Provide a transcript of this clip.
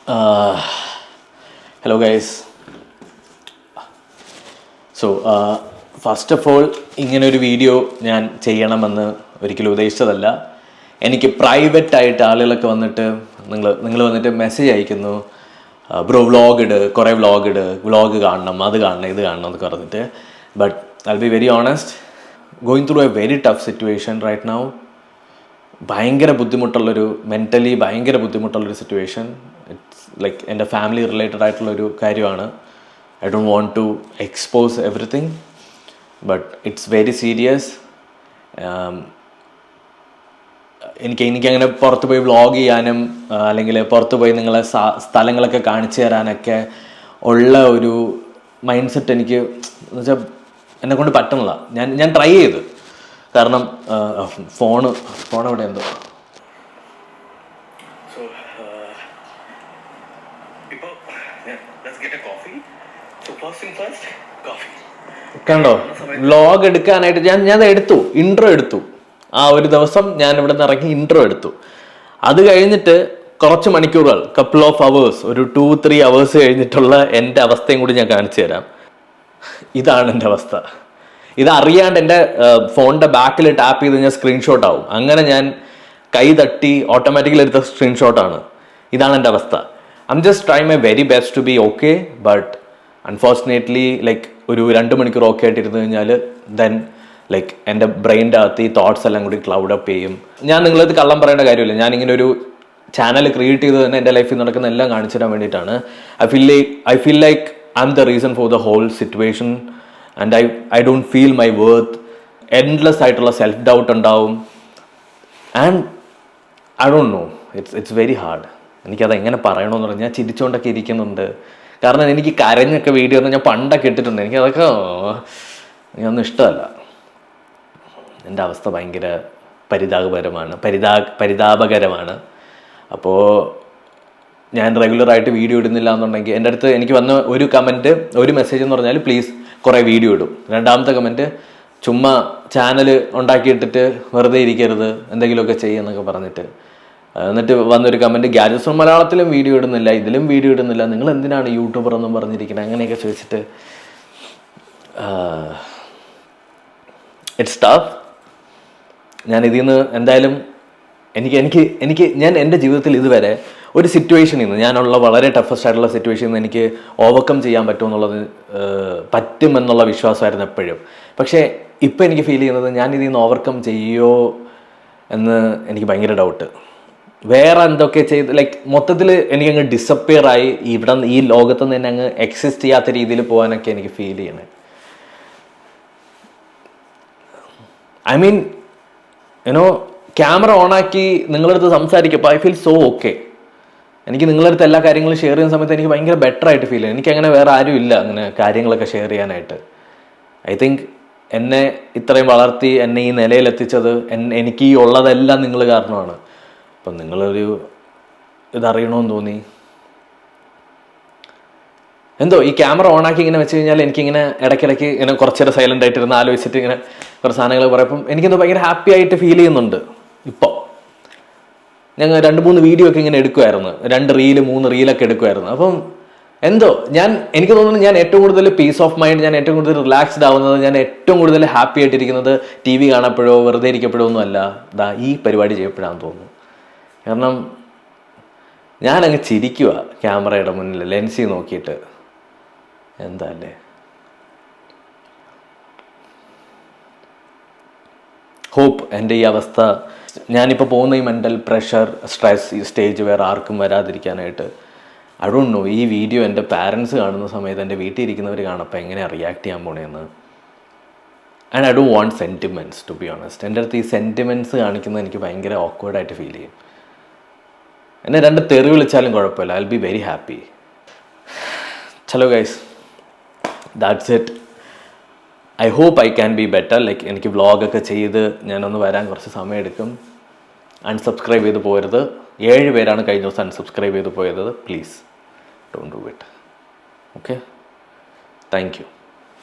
Hello guys. So first of all ഇങ്ങനൊരു video ഞാൻ ചെയ്യണമെന്ന് ഒരിക്കലും ഉദ്ദേശിച്ചതല്ല. എനിക്ക് പ്രൈവറ്റായിട്ട് ആളുകളൊക്കെ വന്നിട്ട് നിങ്ങൾ വന്നിട്ട് മെസ്സേജ് അയക്കുന്നു, ബ്രോ കുറേ വ്ളോഗ് കാണണം, അത് കാണണം, ഇത് കാണണം എന്നൊക്കെ പറഞ്ഞിട്ട്. But I be very honest, going through a very tough situation right now. Mentally ഭയങ്കര ബുദ്ധിമുട്ടുള്ളൊരു സിറ്റുവേഷൻ. ഇറ്റ്സ് ലൈക്ക് എൻ്റെ ഫാമിലി റിലേറ്റഡ് ആയിട്ടുള്ളൊരു കാര്യമാണ്. I don't want to expose everything, but it's very serious. എനിക്കങ്ങനെ പുറത്ത് പോയി വ്ളോഗ് ചെയ്യാനും അല്ലെങ്കിൽ പുറത്ത് പോയി നിങ്ങളെ സ്ഥലങ്ങളൊക്കെ കാണിച്ചു തരാനൊക്കെ ഉള്ള ഒരു മൈൻഡ് സെറ്റ് എനിക്ക് എന്ന് വെച്ചാൽ എന്നെക്കൊണ്ട് പറ്റുന്നില്ല. ഞാൻ ട്രൈ ചെയ്തു. കാരണം ഫോൺ എവിടെ എന്തോ. കണ്ടോ, വ്ളോഗ് എടുക്കാനായിട്ട് ഞാൻ ഇൻട്രോ എടുത്തു. ആ ഒരു ദിവസം ഞാൻ ഇവിടെ നിന്ന് ഇറങ്ങി ഇൻട്രോ എടുത്തു. അത് കഴിഞ്ഞിട്ട് കുറച്ച് മണിക്കൂറുകൾ, കപ്പിൾ ഓഫ് അവേഴ്സ്, ഒരു 2-3 hours കഴിഞ്ഞിട്ടുള്ള എൻ്റെ അവസ്ഥയും കൂടി ഞാൻ കാണിച്ചു തരാം. ഇതാണ് എൻ്റെ അവസ്ഥ. ഇതറിയാണ്ട് എൻ്റെ ഫോണിൻ്റെ ബാക്കിൽ ടാപ്പ് ചെയ്ത് ഞാൻ സ്ക്രീൻഷോട്ട് ആവും. അങ്ങനെ ഞാൻ കൈ തട്ടി ഓട്ടോമാറ്റിക്കലി എടുത്ത സ്ക്രീൻഷോട്ടാണ്. ഇതാണ് എൻ്റെ അവസ്ഥ. I'm just try my very best to be okay. But unfortunately like ഒരു 2 മണിക്കൂർ ഓക്കെ ആയിട്ടിരുന്നു കഴിഞ്ഞാൽ ദെൻ ലൈക്ക് എൻ്റെ ബ്രെയിൻ്റെ അകത്ത് ഈ തോട്ട്സ് എല്ലാം കൂടി ക്ലൗഡ് അപ്പ് ചെയ്യും. ഞാൻ നിങ്ങളത് കള്ളം പറയേണ്ട കാര്യമില്ല. ഞാൻ ഇങ്ങനെ ഒരു ചാനൽ ക്രിയേറ്റ് ചെയ്ത് തന്നെ എൻ്റെ ലൈഫിൽ നടക്കുന്ന എല്ലാം കാണിച്ചു തരാൻ വേണ്ടിയിട്ടാണ്. I feel like I'm the reason for the whole situation. And I don't feel my worth. Endless ആയിട്ടുള്ള സെൽഫ് ഡൗട്ട് ഉണ്ടാവും. And I don't know, it's very hard. എനിക്കത് എങ്ങനെ പറയണമെന്ന് പറഞ്ഞാൽ ഞാൻ ചിരിച്ചുകൊണ്ടൊക്കെ ഇരിക്കുന്നുണ്ട്. കാരണം എനിക്ക് കരഞ്ഞൊക്കെ വീഡിയോ ഒന്നും ഞാൻ പണ്ടൊക്കെ ഇട്ടിട്ടുണ്ട്. എനിക്കതൊക്കെ ഒന്നും ഇഷ്ടമല്ല. എൻ്റെ അവസ്ഥ ഭയങ്കര പരിതാപകരമാണ്. അപ്പോൾ ഞാൻ റെഗുലറായിട്ട് വീഡിയോ ഇടുന്നില്ല എന്നുണ്ടെങ്കിൽ എൻ്റെ അടുത്ത് എനിക്ക് വന്ന ഒരു മെസ്സേജ് എന്ന് പറഞ്ഞാൽ പ്ലീസ് കുറേ വീഡിയോ ഇടും. രണ്ടാമത്തെ കമൻറ്റ് ചുമ്മാ ചാനൽ ഉണ്ടാക്കിയിട്ടിട്ട് വെറുതെ ഇരിക്കരുത്, എന്തെങ്കിലുമൊക്കെ ചെയ്യുമെന്നൊക്കെ പറഞ്ഞിട്ട്. എന്നിട്ട് വന്നൊരു കമൻറ്റ്, ഗാജറ്റ്സ് മലയാളത്തിലും വീഡിയോ ഇടുന്നില്ല, ഇതിലും വീഡിയോ ഇടുന്നില്ല, നിങ്ങൾ എന്തിനാണ് യൂട്യൂബർ എന്നും പറഞ്ഞിരിക്കുന്നത്, അങ്ങനെയൊക്കെ ചോദിച്ചിട്ട്. It's tough. ഞാൻ ഇതിൽ നിന്ന് എന്തായാലും ഞാൻ എൻ്റെ ജീവിതത്തിൽ ഇതുവരെ ഒരു സിറ്റുവേഷനിൽ നിന്ന്, ഞാനുള്ള വളരെ ടഫസ്റ്റ് ആയിട്ടുള്ള സിറ്റുവേഷനിൽ നിന്ന് എനിക്ക് ഓവർകം ചെയ്യാൻ പറ്റുമെന്നുള്ള വിശ്വാസമായിരുന്നു എപ്പോഴും. പക്ഷേ ഇപ്പം എനിക്ക് ഫീൽ ചെയ്യുന്നത് ഞാൻ ഇതിൽ നിന്ന് ഓവർകം ചെയ്യുമോ എന്ന് എനിക്ക് ഭയങ്കര ഡൗട്ട്. വേറെ എന്തൊക്കെ ചെയ്ത് ലൈക്ക് മൊത്തത്തിൽ എനിക്കങ്ങ് ഡിസപ്പിയർ ആയി ഈ ലോകത്ത് നിന്ന് തന്നെ അങ്ങ് എക്സിസ്റ്റ് ചെയ്യാത്ത രീതിയിൽ പോകാനൊക്കെ എനിക്ക് ഫീൽ ചെയ്യണേ. ഐ മീൻ ക്യാമറ ഓണാക്കി നിങ്ങളടുത്ത് സംസാരിക്കുമ്പോൾ ഐ ഫീൽ സോ ഓക്കെ. എനിക്ക് നിങ്ങളടുത്ത് എല്ലാ കാര്യങ്ങളും ഷെയർ ചെയ്യുന്ന സമയത്ത് എനിക്ക് ഭയങ്കര ബെറ്റർ ആയിട്ട് ഫീൽ ചെയ്യും. എനിക്കങ്ങനെ വേറെ ആരും ഇല്ല അങ്ങനെ കാര്യങ്ങളൊക്കെ ഷെയർ ചെയ്യാനായിട്ട്. ഐ തിങ്ക് എന്നെ ഇത്രയും വളർത്തി എന്നെ ഈ നിലയിലെത്തിച്ചത് എനിക്ക് ഈ ഉള്ളതെല്ലാം നിങ്ങൾ കാരണമാണ്. അപ്പം നിങ്ങളൊരു ഇതറിയണമെന്ന് തോന്നി. എന്തോ ഈ ക്യാമറ ഓണാക്കി ഇങ്ങനെ വെച്ച് കഴിഞ്ഞാൽ എനിക്കിങ്ങനെ ഇടയ്ക്കിടയ്ക്ക് ഇങ്ങനെ കുറച്ചേരം സൈലൻ്റ് ആയിട്ടിരുന്ന് ആലോചിച്ചിട്ട് ഇങ്ങനെ കുറച്ച് സാധനങ്ങൾ പറയുമ്പം എനിക്കെന്തോ ഭയങ്കര ഹാപ്പി ആയിട്ട് ഫീൽ ചെയ്യുന്നുണ്ട്. ഇപ്പോൾ ഞങ്ങൾ 2-3 വീഡിയോ ഒക്കെ ഇങ്ങനെ എടുക്കുമായിരുന്നു, 2-3 റീലൊക്കെ എടുക്കുമായിരുന്നു. അപ്പം എന്തോ എനിക്ക് തോന്നുന്നു ഞാൻ ഏറ്റവും കൂടുതൽ പീസ് ഓഫ് മൈൻഡ്, ഞാൻ ഏറ്റവും കൂടുതൽ റിലാക്സ്ഡ് ആവുന്നത്, ഞാൻ ഏറ്റവും കൂടുതൽ ഹാപ്പി ആയിട്ടിരിക്കുന്നത് TV കാണപ്പോഴോ വെറുതെ ഇരിക്കപ്പോഴോ ഒന്നും അല്ല, ഈ പരിപാടി ചെയ്യപ്പോഴാണെന്ന് തോന്നുന്നു. കാരണം ഞാനങ്ങ് ചിരിക്കുക ക്യാമറയുടെ മുന്നിൽ ലെൻസിൽ നോക്കിയിട്ട്. എന്താ അല്ലേ. ഹോപ്പ് എൻ്റെ ഈ അവസ്ഥ, ഞാനിപ്പോൾ പോകുന്ന ഈ മെൻ്റൽ പ്രഷർ, സ്ട്രെസ്, ഈ സ്റ്റേജ് വേറെ ആർക്കും വരാതിരിക്കാനായിട്ട്. ഐ ഡോണ്ട് നോ ഈ വീഡിയോ എൻ്റെ പാരൻസ് കാണുന്ന സമയത്ത്, എൻ്റെ വീട്ടിൽ ഇരിക്കുന്നവർ കാണപ്പോൾ എങ്ങനെയാണ് റിയാക്ട് ചെയ്യാൻ പോണേന്ന്. And I don't want sentiments to be honest. എൻ്റെ അടുത്ത് ഈ സെൻറ്റിമെൻറ്റ്സ് കാണിക്കുന്നത് എനിക്ക് ഭയങ്കര ഓക്വേർഡായിട്ട് ഫീൽ ചെയ്യും. എന്നെ 2 തെറി വിളിച്ചാലും കുഴപ്പമില്ല, I will be very happy. ചലോ guys, that's it. I hope I can be better. Like എനിക്ക് വ്ളോഗൊക്കെ ചെയ്ത് ഞാനൊന്ന് വരാൻ കുറച്ച് സമയമെടുക്കും. അൺസബ്സ്ക്രൈബ് ചെയ്ത് പോകരുത്. 7 പേരാണ് കഴിഞ്ഞ ദിവസം അൺസബ്സ്ക്രൈബ് ചെയ്ത് പോയത്. Please don't do it. Okay, thank you.